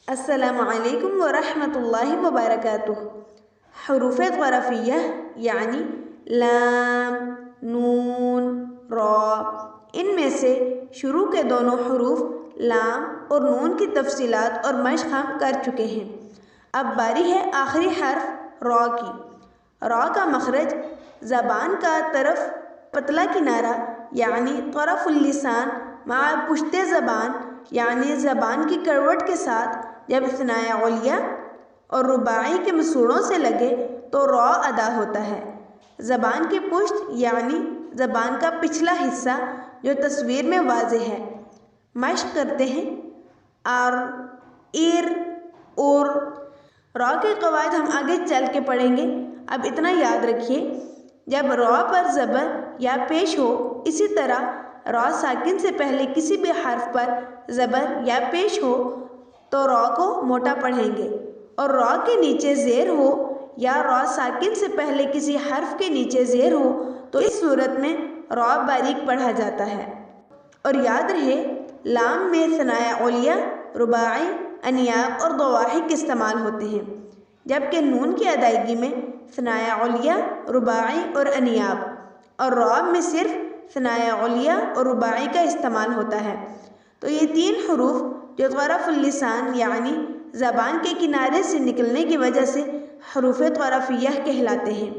السلام علیکم ورحمۃ اللہ وبرکاتہ۔ حروف غرفیہ یعنی لام، نون، را، ان میں سے شروع کے دونوں حروف لام اور نون کی تفصیلات اور مشق ہم کر چکے ہیں۔ اب باری ہے آخری حرف را کی۔ را کا مخرج زبان کا طرف پتلا کنارہ یعنی طرف اللسان مع پشت زبان یعنی زبان کی کروٹ کے ساتھ جب ثنایا علیہ اور رباعی کے مسوڑوں سے لگے تو را ادا ہوتا ہے۔ زبان کی پشت یعنی زبان کا پچھلا حصہ جو تصویر میں واضح ہے۔ مشق کرتے ہیں آر، ایر، اور۔ را کے قواعد ہم آگے چل کے پڑھیں گے۔ اب اتنا یاد رکھیے، جب را پر زبر یا پیش ہو، اسی طرح را ساکن سے پہلے کسی بھی حرف پر زبر یا پیش ہو تو را کو موٹا پڑھیں گے، اور را کے نیچے زیر ہو یا را ساکن سے پہلے کسی حرف کے نیچے زیر ہو تو اس صورت میں را باریک پڑھا جاتا ہے۔ اور یاد رہے، لام میں ثنایا علیہ، رباعی، انیاب اور ضواحک استعمال ہوتے ہیں، جبکہ نون کی ادائیگی میں ثنایا علیہ، رباعی اور انیاب، اور را میں صرف ثنایا علیہ اور رباعی کا استعمال ہوتا ہے۔ تو یہ تین حروف جو طرف اللسان یعنی زبان کے کنارے سے نکلنے کی وجہ سے حروف غرفیہ کہلاتے ہیں۔